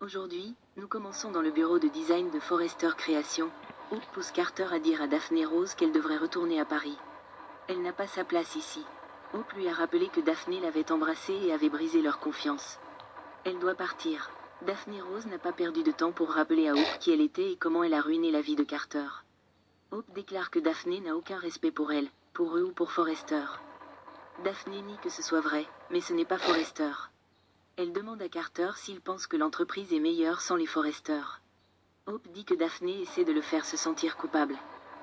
Aujourd'hui, nous commençons dans le bureau de design de Forrester Création. Hope pousse Carter à dire à Daphné Rose qu'elle devrait retourner à Paris. Elle n'a pas sa place ici. Hope lui a rappelé que Daphné l'avait embrassée et avait brisé leur confiance. Elle doit partir. Daphné Rose n'a pas perdu de temps pour rappeler à Hope qui elle était et comment elle a ruiné la vie de Carter. Hope déclare que Daphné n'a aucun respect pour elle, pour eux ou pour Forrester. Daphné nie que ce soit vrai, mais ce n'est pas Forrester. Elle demande à Carter s'il pense que l'entreprise est meilleure sans les Forrester. Hope dit que Daphné essaie de le faire se sentir coupable.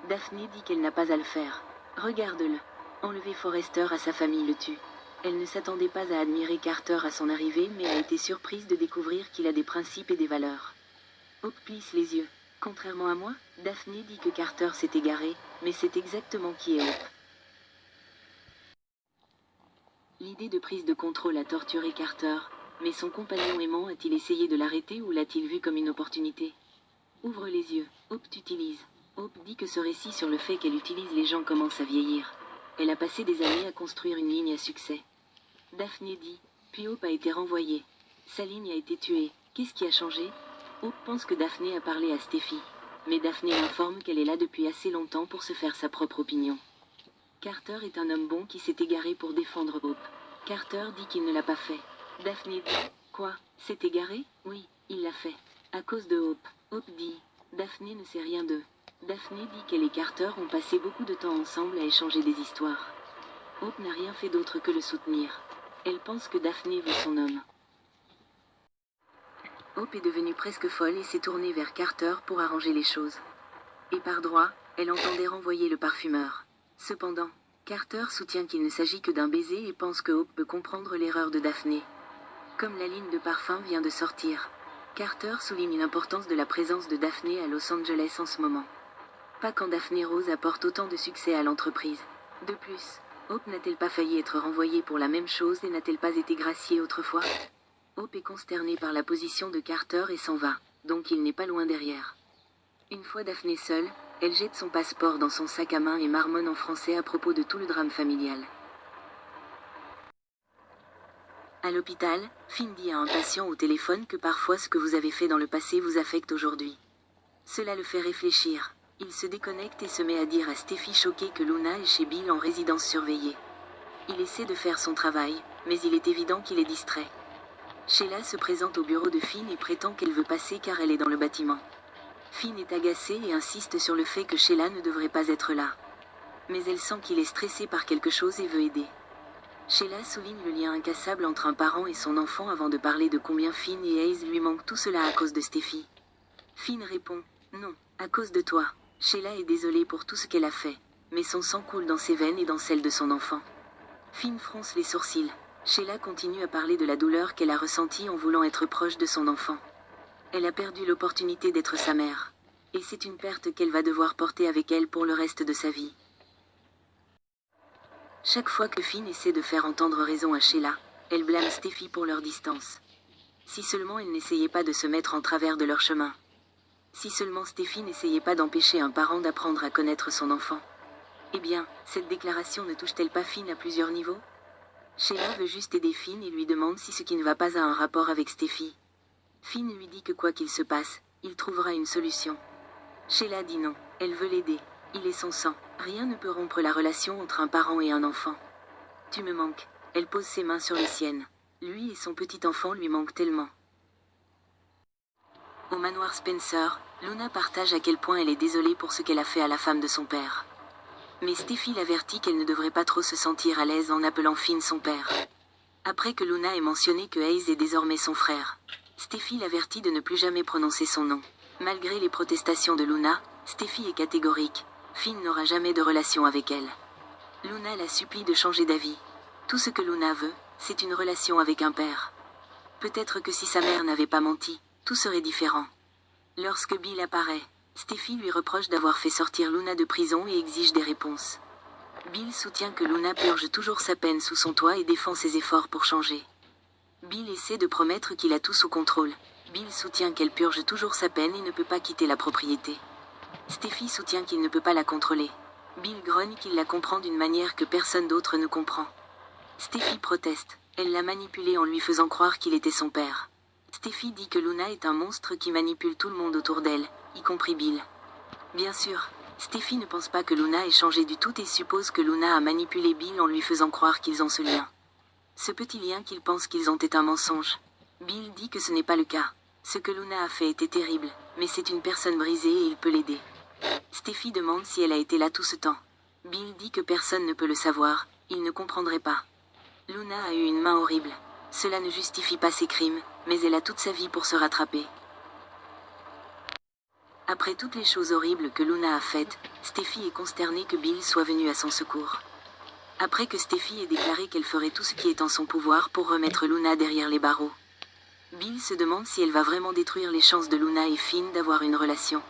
Daphné dit qu'elle n'a pas à le faire. Regarde-le. Enlever Forrester à sa famille le tue. Elle ne s'attendait pas à admirer Carter à son arrivée, mais a été surprise de découvrir qu'il a des principes et des valeurs. Hope plisse les yeux. Contrairement à moi, Daphné dit que Carter s'est égaré, mais c'est exactement qui est Hope. L'idée de prise de contrôle a torturé Carter, mais son compagnon aimant a-t-il essayé de l'arrêter ou l'a-t-il vu comme une opportunité? Ouvre les yeux. Hope t'utilise. Hope dit que ce récit sur le fait qu'elle utilise les gens commence à vieillir. Elle a passé des années à construire une ligne à succès. Daphné dit, puis Hope a été renvoyée. Sa ligne a été tuée. Qu'est-ce qui a changé? Hope pense que Daphné a parlé à Steffi. Mais Daphné l'informe qu'elle est là depuis assez longtemps pour se faire sa propre opinion. Carter est un homme bon qui s'est égaré pour défendre Hope. Carter dit qu'il ne l'a pas fait. Daphné dit, quoi, s'est égaré? Oui, il l'a fait. À cause de Hope. Hope dit, Daphné ne sait rien d'eux. Daphné dit qu'elle et Carter ont passé beaucoup de temps ensemble à échanger des histoires. Hope n'a rien fait d'autre que le soutenir. Elle pense que Daphné veut son homme. Hope est devenue presque folle et s'est tournée vers Carter pour arranger les choses. Et par droit, elle entendait renvoyer le parfumeur. Cependant, Carter soutient qu'il ne s'agit que d'un baiser et pense que Hope peut comprendre l'erreur de Daphné. Comme la ligne de parfum vient de sortir, Carter souligne l'importance de la présence de Daphné à Los Angeles en ce moment. Pas quand Daphné Rose apporte autant de succès à l'entreprise. De plus, Hope n'a-t-elle pas failli être renvoyée pour la même chose et n'a-t-elle pas été graciée autrefois? Hope est consternée par la position de Carter et s'en va, donc il n'est pas loin derrière. Une fois Daphné seule, elle jette son passeport dans son sac à main et marmonne en français à propos de tout le drame familial. À l'hôpital, Finn dit à un patient au téléphone que parfois ce que vous avez fait dans le passé vous affecte aujourd'hui. Cela le fait réfléchir. Il se déconnecte et se met à dire à Steffi choquée que Luna est chez Bill en résidence surveillée. Il essaie de faire son travail, mais il est évident qu'il est distrait. Sheila se présente au bureau de Finn et prétend qu'elle veut passer car elle est dans le bâtiment. Finn est agacé et insiste sur le fait que Sheila ne devrait pas être là. Mais elle sent qu'il est stressé par quelque chose et veut aider. Sheila souligne le lien incassable entre un parent et son enfant avant de parler de combien Finn et Hayes lui manquent tout cela à cause de Steffi. Finn répond, non, à cause de toi. Sheila est désolée pour tout ce qu'elle a fait, mais son sang coule dans ses veines et dans celles de son enfant. Finn fronce les sourcils. Sheila continue à parler de la douleur qu'elle a ressentie en voulant être proche de son enfant. Elle a perdu l'opportunité d'être sa mère. Et c'est une perte qu'elle va devoir porter avec elle pour le reste de sa vie. Chaque fois que Finn essaie de faire entendre raison à Sheila, elle blâme Steffi pour leur distance. Si seulement elle n'essayait pas de se mettre en travers de leur chemin. Si seulement Steffi n'essayait pas d'empêcher un parent d'apprendre à connaître son enfant. Eh bien, cette déclaration ne touche-t-elle pas Finn à plusieurs niveaux? Sheila veut juste aider Finn et lui demande si ce qui ne va pas a un rapport avec Steffi. Finn lui dit que quoi qu'il se passe, il trouvera une solution. Sheila dit non, elle veut l'aider. Il est son sang. Rien ne peut rompre la relation entre un parent et un enfant. Tu me manques. Elle pose ses mains sur les siennes. Lui et son petit enfant lui manquent tellement. Au manoir Spencer, Luna partage à quel point elle est désolée pour ce qu'elle a fait à la femme de son père. Mais Steffi l'avertit qu'elle ne devrait pas trop se sentir à l'aise en appelant Finn son père. Après que Luna ait mentionné que Hayes est désormais son frère, Steffi l'avertit de ne plus jamais prononcer son nom. Malgré les protestations de Luna, Steffi est catégorique. Finn n'aura jamais de relation avec elle. Luna la supplie de changer d'avis. Tout ce que Luna veut, c'est une relation avec un père. Peut-être que si sa mère n'avait pas menti, tout serait différent. Lorsque Bill apparaît, Steffi lui reproche d'avoir fait sortir Luna de prison et exige des réponses. Bill soutient que Luna purge toujours sa peine sous son toit et défend ses efforts pour changer. Bill essaie de promettre qu'il a tout sous contrôle. Bill soutient qu'elle purge toujours sa peine et ne peut pas quitter la propriété. Steffi soutient qu'il ne peut pas la contrôler. Bill grogne qu'il la comprend d'une manière que personne d'autre ne comprend. Steffi proteste. Elle l'a manipulé en lui faisant croire qu'il était son père. Steffi dit que Luna est un monstre qui manipule tout le monde autour d'elle, y compris Bill. Bien sûr, Steffi ne pense pas que Luna ait changé du tout et suppose que Luna a manipulé Bill en lui faisant croire qu'ils ont ce lien. Ce petit lien qu'ils pensent qu'ils ont est un mensonge. Bill dit que ce n'est pas le cas. Ce que Luna a fait était terrible, mais c'est une personne brisée et il peut l'aider. Steffi demande si elle a été là tout ce temps. Bill dit que personne ne peut le savoir, il ne comprendrait pas. Luna a eu une main horrible. Cela ne justifie pas ses crimes, mais elle a toute sa vie pour se rattraper. Après toutes les choses horribles que Luna a faites, Steffi est consternée que Bill soit venu à son secours. Après que Steffi ait déclaré qu'elle ferait tout ce qui est en son pouvoir pour remettre Luna derrière les barreaux, Bill se demande si elle va vraiment détruire les chances de Luna et Finn d'avoir une relation.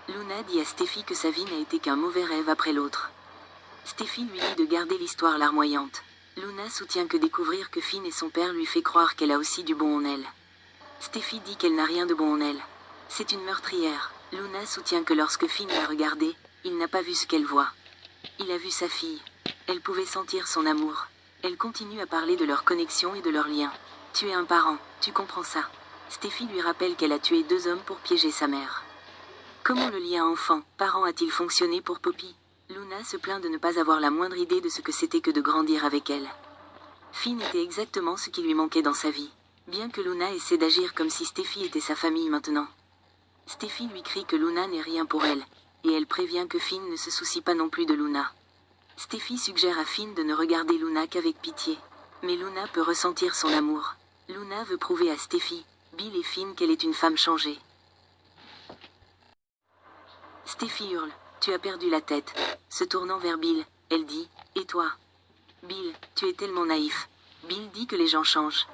Luna dit à Steffi que sa vie n'a été qu'un mauvais rêve après l'autre. Steffi lui dit de garder l'histoire larmoyante. Luna soutient que découvrir que Finn est son père lui fait croire qu'elle a aussi du bon en elle. Steffi dit qu'elle n'a rien de bon en elle. C'est une meurtrière. Luna soutient que lorsque Finn l'a regardée, il n'a pas vu ce qu'elle voit. Il a vu sa fille. Elle pouvait sentir son amour. Elle continue à parler de leur connexion et de leur lien. Tu es un parent, tu comprends ça. Steffi lui rappelle qu'elle a tué 2 hommes pour piéger sa mère. Comment le lien enfant-parent a-t-il fonctionné pour Poppy? Luna se plaint de ne pas avoir la moindre idée de ce que c'était que de grandir avec elle. Finn était exactement ce qui lui manquait dans sa vie. Bien que Luna essaie d'agir comme si Steffi était sa famille maintenant. Steffi lui crie que Luna n'est rien pour elle, et elle prévient que Finn ne se soucie pas non plus de Luna. Steffi suggère à Finn de ne regarder Luna qu'avec pitié. Mais Luna peut ressentir son amour. Luna veut prouver à Steffi, Bill et Finn qu'elle est une femme changée. Steffi hurle, tu as perdu la tête. Se tournant vers Bill, elle dit, et toi? Bill, tu es tellement naïf. Bill dit que les gens changent.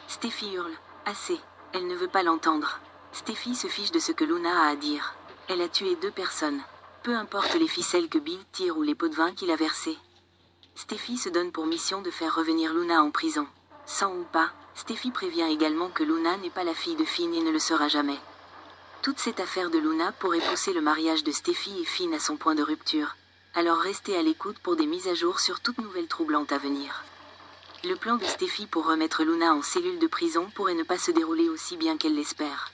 Steffi hurle, assez. Elle ne veut pas l'entendre. Steffi se fiche de ce que Luna a à dire. Elle a tué 2 personnes. Peu importe les ficelles que Bill tire ou les pots de vin qu'il a versés. Steffi se donne pour mission de faire revenir Luna en prison. Sans ou pas, Steffi prévient également que Luna n'est pas la fille de Finn et ne le sera jamais. Toute cette affaire de Luna pourrait pousser le mariage de Steffi et Finn à son point de rupture. Alors restez à l'écoute pour des mises à jour sur toute nouvelle troublante à venir. Le plan de Steffi pour remettre Luna en cellule de prison pourrait ne pas se dérouler aussi bien qu'elle l'espère.